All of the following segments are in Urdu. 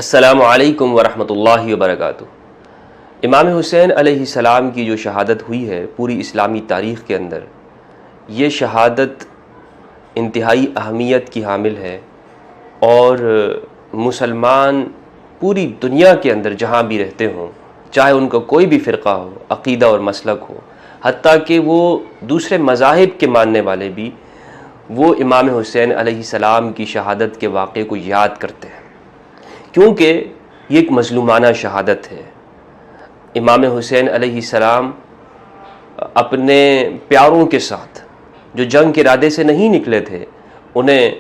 السلام علیکم ورحمۃ اللہ وبرکاتہ۔ امام حسین علیہ السلام کی جو شہادت ہوئی ہے پوری اسلامی تاریخ کے اندر، یہ شہادت انتہائی اہمیت کی حامل ہے، اور مسلمان پوری دنیا کے اندر جہاں بھی رہتے ہوں، چاہے ان کا کوئی بھی فرقہ ہو، عقیدہ اور مسلک ہو، حتیٰ کہ وہ دوسرے مذاہب کے ماننے والے بھی، وہ امام حسین علیہ السلام کی شہادت کے واقعے کو یاد کرتے ہیں، کیونکہ یہ ایک مظلومانہ شہادت ہے۔ امام حسین علیہ السلام اپنے پیاروں کے ساتھ جو جنگ کے ارادے سے نہیں نکلے تھے، انہیں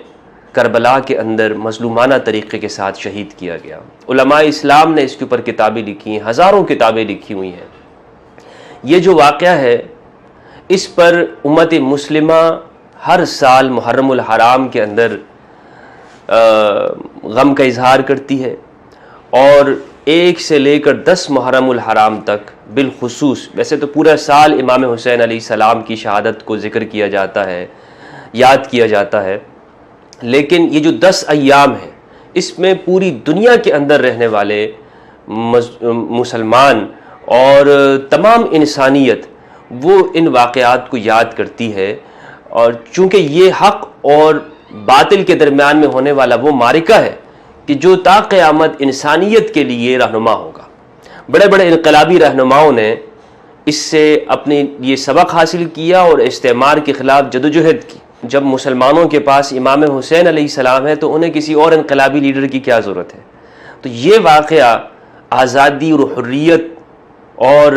کربلا کے اندر مظلومانہ طریقے کے ساتھ شہید کیا گیا۔ علماء اسلام نے اس کے اوپر کتابیں لکھی ہیں، ہزاروں کتابیں لکھی ہوئی ہیں۔ یہ جو واقعہ ہے، اس پر امت مسلمہ ہر سال محرم الحرام کے اندر غم کا اظہار کرتی ہے، اور 1 سے لے کر 10 محرم الحرام تک بالخصوص، ویسے تو پورا سال امام حسین علیہ السلام کی شہادت کو ذکر کیا جاتا ہے، یاد کیا جاتا ہے، لیکن یہ جو 10 ایام ہیں، اس میں پوری دنیا کے اندر رہنے والے مسلمان اور تمام انسانیت وہ ان واقعات کو یاد کرتی ہے، اور چونکہ یہ حق اور باطل کے درمیان میں ہونے والا وہ معرکہ ہے کہ جو تا قیامت انسانیت کے لیے رہنما ہوگا۔ بڑے بڑے انقلابی رہنماؤں نے اس سے اپنی یہ سبق حاصل کیا اور استعمار کے خلاف جدوجہد کی۔ جب مسلمانوں کے پاس امام حسین علیہ السلام ہے تو انہیں کسی اور انقلابی لیڈر کی کیا ضرورت ہے؟ تو یہ واقعہ آزادی اور حریت اور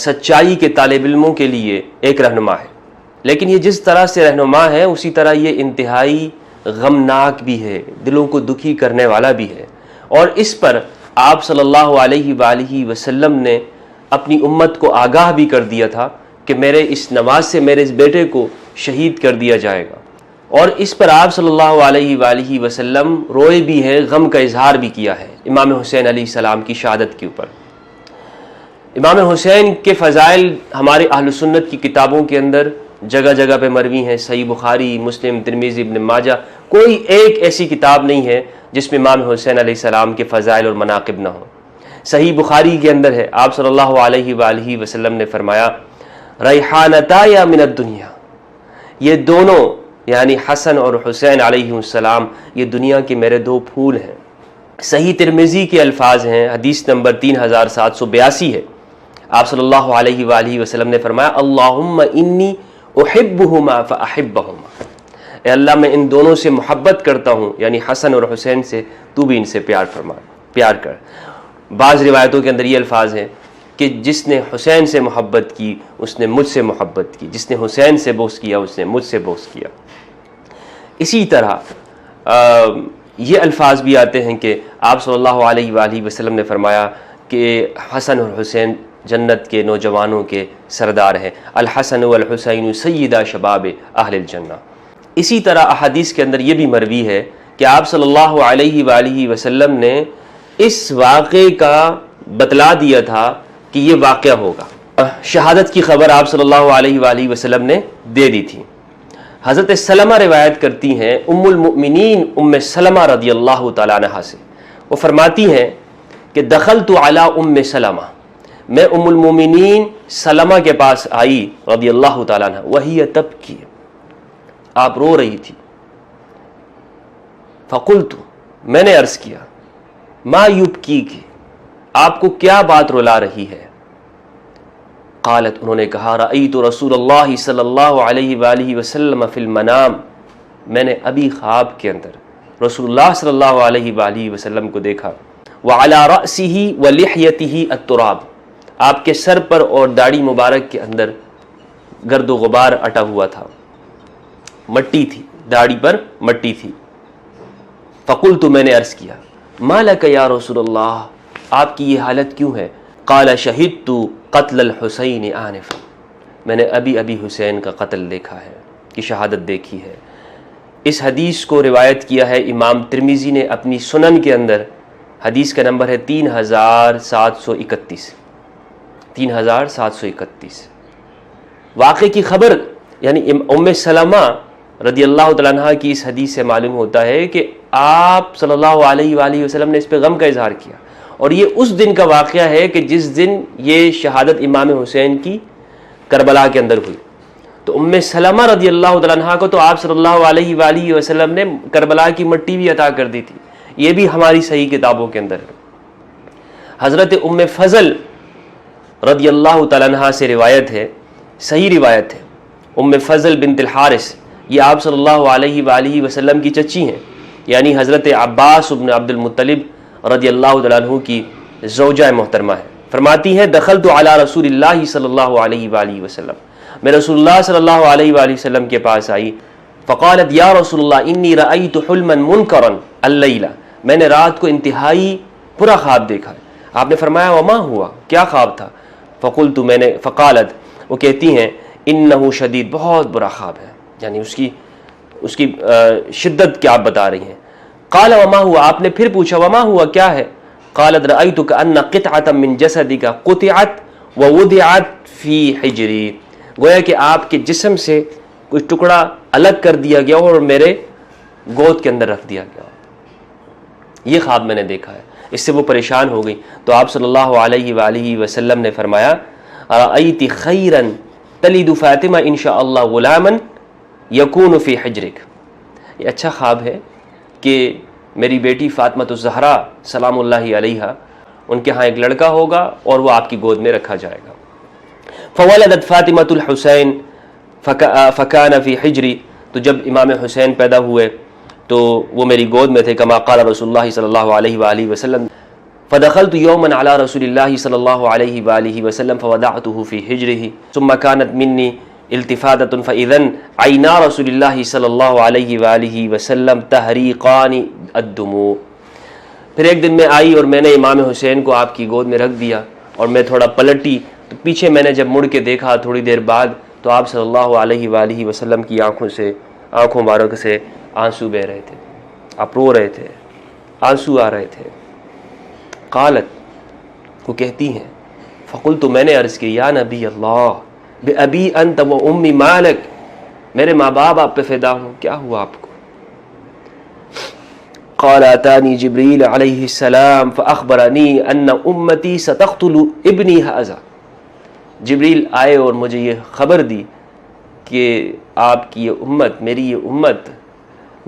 سچائی کے طالب علموں کے لیے ایک رہنما ہے، لیکن یہ جس طرح سے رہنما ہے اسی طرح یہ انتہائی غمناک بھی ہے، دلوں کو دکھی کرنے والا بھی ہے، اور اس پر آپ صلی اللہ علیہ وآلہ وسلم نے اپنی امت کو آگاہ بھی کر دیا تھا کہ میرے اس نماز سے میرے اس بیٹے کو شہید کر دیا جائے گا، اور اس پر آپ صلی اللہ علیہ وآلہ وسلم روئے بھی ہیں، غم کا اظہار بھی کیا ہے امام حسین علیہ السلام کی شہادت کے اوپر۔ امام حسین کے فضائل ہمارے اہل سنت کی کتابوں کے اندر جگہ جگہ پہ مروی ہیں، صحیح بخاری، مسلم، ترمذی، ابن ماجہ، کوئی ایک ایسی کتاب نہیں ہے جس میں امام حسین علیہ السلام کے فضائل اور مناقب نہ ہوں۔ صحیح بخاری کے اندر ہے، آپ صلی اللہ علیہ وآلہ وسلم نے فرمایا، ریحانتایا من الدنیا، یہ دونوں یعنی حسن اور حسین علیہ السلام یہ دنیا کے میرے 2 پھول ہیں۔ صحیح ترمذی کے الفاظ ہیں، حدیث نمبر 3782 ہے، آپ صلی اللہ علیہ وآلہ وسلم نے فرمایا، اللہم انی احبہما فاحبہما، اے اللہ میں ان دونوں سے محبت کرتا ہوں، یعنی حسن اور حسین سے، تو بھی ان سے پیار کر۔ بعض روایتوں کے اندر یہ الفاظ ہیں کہ جس نے حسین سے محبت کی اس نے مجھ سے محبت کی، جس نے حسین سے بغض کیا اس نے مجھ سے بغض کیا۔ اسی طرح یہ الفاظ بھی آتے ہیں کہ آپ صلی اللہ علیہ وآلہ وسلم نے فرمایا کہ حسن اور حسین جنت کے نوجوانوں کے سردار ہیں، الحسن والحسین سیدہ شباب اہل الجنہ۔ اسی طرح احادیث کے اندر یہ بھی مروی ہے کہ آپ صلی اللہ علیہ وآلہ وسلم نے اس واقعے کا بتلا دیا تھا کہ یہ واقعہ ہوگا، شہادت کی خبر آپ صلی اللہ علیہ وآلہ وسلم نے دے دی تھی۔ حضرت سلمہ روایت کرتی ہیں، ام المؤمنین ام سلمہ رضی اللہ تعالیٰ عنہا سے، وہ فرماتی ہیں کہ دخلت علی ام سلمہ، میں ام المومنین سلمہ کے پاس آئی رضی اللہ تعالیٰ عنہ، وہی تبکی، آپ رو رہی تھی، فقلت، میں نے عرض کیا، ما یبکیک، آپ کو کیا بات رلا رہی ہے؟ قالت، انہوں نے کہا، رأیت رسول اللہ صلی اللہ علیہ وآلہ وسلم فی المنام، میں نے ابھی خواب کے اندر رسول اللہ صلی اللہ علیہ وآلہ وسلم کو دیکھا، وعلی رأسہ ولحیتہ التراب، آپ کے سر پر اور داڑھی مبارک کے اندر گرد و غبار اٹا ہوا تھا، مٹی تھی، داڑھی پر مٹی تھی۔ فقلت، میں نے عرض کیا، ما لک یا رسول اللہ، آپ کی یہ حالت کیوں ہے؟ قال شہدت قتل الحسین آنفا، میں نے ابھی حسین کا قتل دیکھا ہے، کی شہادت دیکھی ہے۔ اس حدیث کو روایت کیا ہے امام ترمذی نے اپنی سنن کے اندر، حدیث کا نمبر ہے 3731۔ واقعے کی خبر یعنی ام سلمہ رضی اللہ تعالیٰ عنہ کی اس حدیث سے معلوم ہوتا ہے کہ آپ صلی اللہ علیہ وآلہ وسلم نے اس پہ غم کا اظہار کیا، اور یہ اس دن کا واقعہ ہے کہ جس دن یہ شہادت امام حسین کی کربلا کے اندر ہوئی۔ تو ام سلمہ رضی اللہ تعالیٰ عنہ کو تو آپ صلی اللہ علیہ وآلہ وسلم نے کربلا کی مٹی بھی عطا کر دی تھی، یہ بھی ہماری صحیح کتابوں کے اندر ہے۔ حضرت ام فضل رضی اللہ تعالیٰ عنہ سے روایت ہے، صحیح روایت ہے، ام فضل بنت الحارث، یہ آپ صلی اللہ علیہ وآلہ وسلم کی چچی ہیں، یعنی حضرت عباس بن عبد المطلب رضی اللہ تعالیٰ عنہ کی زوجہ محترمہ ہے۔ فرماتی ہیں دخلت علی رسول اللہ صلی اللہ علیہ وآلہ وسلم، میں رسول اللہ صلی اللہ علیہ وآلہ وسلم کے پاس آئی، فقالت یا رسول اللہ انی رأیت حلما منکرا اللیلہ، میں نے رات کو انتہائی برا خواب دیکھا ہے۔ آپ نے فرمایا وما ہوا، کیا خواب تھا؟ فقلت، میں نے، فقالت، وہ کہتی ہیں انہ شدید، بہت برا خواب ہے، یعنی اس کی شدت کیا آپ بتا رہی ہیں۔ قال وما ہوا، آپ نے پھر پوچھا وما ہوا، کیا ہے؟ قالت رأیت کأن قطعة من جسدک قطعت ووضعت فی حجری، گویا کہ آپ کے جسم سے کچھ ٹکڑا الگ کر دیا گیا اور میرے گود کے اندر رکھ دیا گیا۔ یہ خواب میں نے دیکھا ہے۔ اس سے وہ پریشان ہو گئی، تو آپ صلی اللہ علیہ وآلہ وسلم نے فرمایا رأیت خیرا تلد فاطمہ انشاء اللہ غلاما یکون فی حجرک، یہ اچھا خواب ہے کہ میری بیٹی فاطمہ الزہرا سلام اللہ علیہا، ان کے ہاں ایک لڑکا ہوگا اور وہ آپ کی گود میں رکھا جائے گا۔ فولدت فاطمہ الحسین فکان فی حجری، تو جب امام حسین پیدا ہوئے تو وہ میری گود میں تھے، کما قال رسول اللہ صلی اللہ علیہ وآلہ وسلم، فدخلت یوما علی رسول اللہ صلی اللہ علیہ وآلہ وسلم فوضعته فی حجرہ ثم كانت منی التفاتۃ فاذا عینا رسول اللہ صلی اللہ علیہ وآلہ وسلم تحریقان الدموع، پھر ایک دن میں آئی اور میں نے امام حسین کو آپ کی گود میں رکھ دیا، اور میں تھوڑا پلٹی تو پیچھے میں نے جب مڑ کے دیکھا تھوڑی دیر بعد تو آپ صلی اللہ علیہ وآلہ وسلم کی آنکھوں مبارک سے آنسو بہ رہے تھے، آپ رو رہے تھے، آنسو آ رہے تھے۔ قالت، وہ کہتی ہیں فقلت، میں نے عرض کی یا نبی اللہ بأبی انت و امی مالک، میرے ماں باپ آپ پہ فدا ہوں، کیا ہوا آپ کو؟ قال اتانی جبریل علیہ السلام فاخبرنی ان امتی ستقتل ابنی ھذا، جبریل آئے اور مجھے یہ خبر دی کہ آپ کی یہ امت، میری یہ امت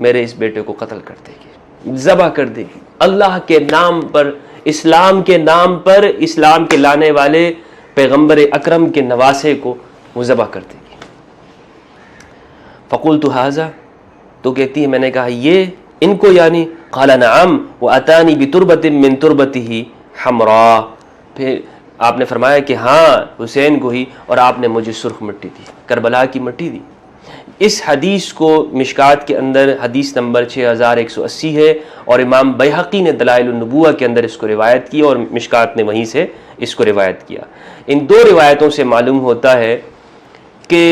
میرے اس بیٹے کو قتل کر دے گی، ذبح کر دے گی، اللہ کے نام پر، اسلام کے نام پر، اسلام کے لانے والے پیغمبر اکرم کے نواسے کو وہ ذبح کر دے گی۔ فقلت ھذا، تو کہتی ہے میں نے کہا یہ ان کو، یعنی قال نعم واتانی بتربۃ من تربتہ حمراء، پھر آپ نے فرمایا کہ ہاں حسین کو ہی، اور آپ نے مجھے سرخ مٹی دی، کربلا کی مٹی دی۔ اس حدیث کو مشکات کے اندر حدیث نمبر 6180 ہے، اور امام بیہقی نے دلائل النبوہ کے اندر اس کو روایت کی، اور مشکات نے وہیں سے اس کو روایت کیا۔ ان دو روایتوں سے معلوم ہوتا ہے کہ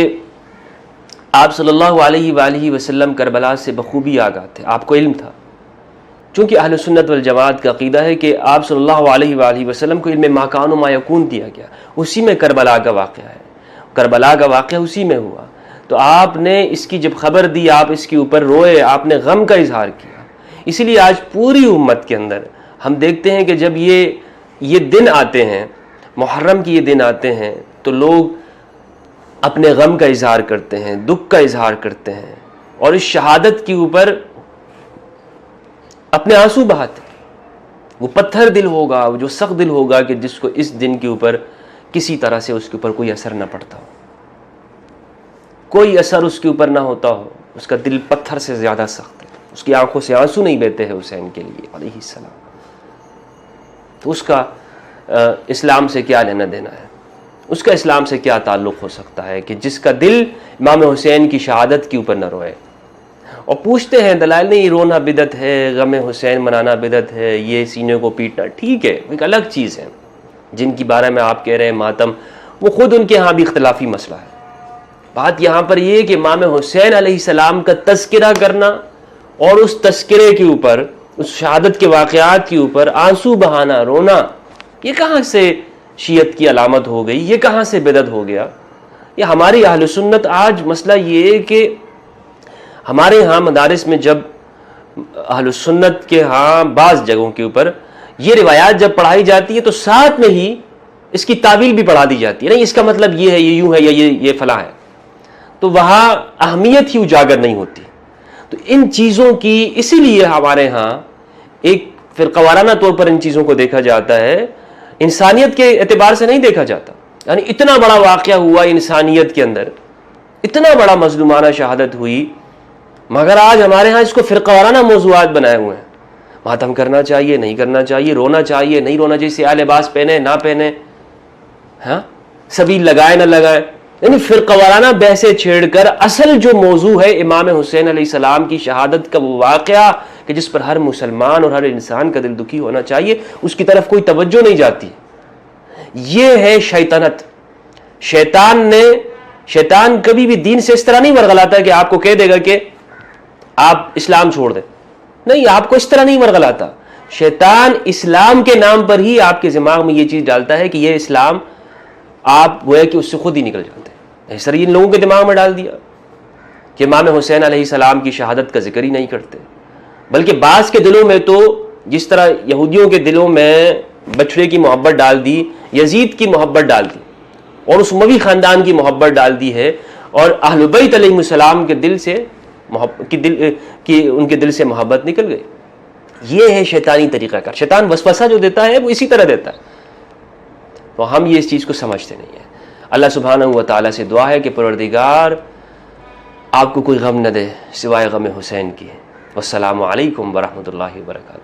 آپ صلی اللہ علیہ وآلہ وسلم کربلا سے بخوبی آگاہ تھے، آپ کو علم تھا، چونکہ اہل سنت والجماعت کا عقیدہ ہے کہ آپ صلی اللہ علیہ وآلہ وسلم کو علم ما کان و ما یکون دیا گیا، اسی میں کربلا کا واقعہ ہے، کربلا کا واقعہ اسی میں ہوا۔ تو آپ نے اس کی جب خبر دی، آپ اس کے اوپر روئے، آپ نے غم کا اظہار کیا۔ اسی لیے آج پوری امت کے اندر ہم دیکھتے ہیں کہ جب یہ دن آتے ہیں، محرم کی یہ دن آتے ہیں، تو لوگ اپنے غم کا اظہار کرتے ہیں، دکھ کا اظہار کرتے ہیں، اور اس شہادت کے اوپر اپنے آنسو بہاتے ہیں۔ وہ پتھر دل ہوگا، وہ جو سخت دل ہوگا کہ جس کو اس دن کے اوپر کسی طرح سے اس کے اوپر کوئی اثر نہ پڑتا ہو، کوئی اثر اس کے اوپر نہ ہوتا ہو، اس کا دل پتھر سے زیادہ سخت ہے، اس کی آنکھوں سے آنسو نہیں بہتے ہیں حسین کے لیے علیہ السلام، تو اس کا اسلام سے کیا لینا دینا ہے؟ اس کا اسلام سے کیا تعلق ہو سکتا ہے کہ جس کا دل امام حسین کی شہادت کے اوپر نہ روئے؟ اور پوچھتے ہیں دلائل نہیں، رونا بدعت ہے، غم حسین منانا بدعت ہے، یہ سینے کو پیٹنا ٹھیک ہے، ایک الگ چیز ہے۔ جن کی بارے میں آپ کہہ رہے ہیں ماتم، وہ خود ان کے ہاں بھی اختلافی مسئلہ ہے۔ بات یہاں پر یہ کہ امام حسین علیہ السلام کا تذکرہ کرنا اور اس تذکرے کے اوپر، اس شہادت کے واقعات کے اوپر آنسو بہانا، رونا، یہ کہاں سے شیعت کی علامت ہو گئی؟ یہ کہاں سے بدعت ہو گیا؟ یہ ہماری اہل سنت آج مسئلہ یہ ہے کہ ہمارے ہاں مدارس میں جب اہل السنت کے ہاں بعض جگہوں کے اوپر یہ روایات جب پڑھائی جاتی ہے تو ساتھ میں ہی اس کی تعویل بھی پڑھا دی جاتی ہے، نہیں اس کا مطلب یہ ہے، یہ یوں ہے، یا یہ فلاں ہے، تو وہاں اہمیت ہی اجاگر نہیں ہوتی. تو ان چیزوں کی اسی لیے ہمارے ہاں ایک فرقہ وارانہ طور پر ان چیزوں کو دیکھا جاتا ہے، انسانیت کے اعتبار سے نہیں دیکھا جاتا. یعنی اتنا بڑا واقعہ ہوا انسانیت کے اندر، اتنا بڑا مظلومانہ شہادت ہوئی، مگر آج ہمارے ہاں اس کو فرقہ وارانہ موضوعات بنائے ہوئے ہیں. ماتم کرنا چاہیے، نہیں کرنا چاہیے، رونا چاہیے، نہیں رونا چاہیے، سیاہ لباس پہنے نہ پہنے، ہاں سبیل لگائے نہ لگائے. یعنی فرقہ وارانہ بحثیں چھیڑ کر اصل جو موضوع ہے امام حسین علیہ السلام کی شہادت کا وہ واقعہ کہ جس پر ہر مسلمان اور ہر انسان کا دل دکھی ہونا چاہیے، اس کی طرف کوئی توجہ نہیں جاتی. یہ ہے شیطنت. شیطان کبھی بھی دین سے اس طرح نہیں ورغلاتا کہ آپ کو کہہ دے گا کہ آپ اسلام چھوڑ دیں. نہیں، آپ کو اس طرح نہیں ورغلاتا. شیطان اسلام کے نام پر ہی آپ کے دماغ میں یہ چیز ڈالتا ہے کہ یہ اسلام، آپ گویا کہ اس سے خود ہی نکل جاتے ہیں. اس طرح ان لوگوں کے دماغ میں ڈال دیا کہ امام حسین علیہ السلام کی شہادت کا ذکر ہی نہیں کرتے. بلکہ بعض کے دلوں میں تو جس طرح یہودیوں کے دلوں میں بچڑے کی محبت ڈال دی، یزید کی محبت ڈال دی، اور اس اموی خاندان کی محبت ڈال دی ہے، اور اہل بیت علیہ السلام کے دل سے ان کے دل سے محبت نکل گئی. یہ ہے شیطانی طریقہ کار. شیطان وسوسہ جو دیتا ہے وہ اسی طرح دیتا ہے. تو ہم یہ اس چیز کو سمجھتے نہیں ہیں. اللہ سبحانہ و تعالیٰ سے دعا ہے کہ پروردگار آپ کو کوئی غم نہ دے سوائے غم حسین کی. والسلام علیکم ورحمۃ اللہ وبرکاتہ.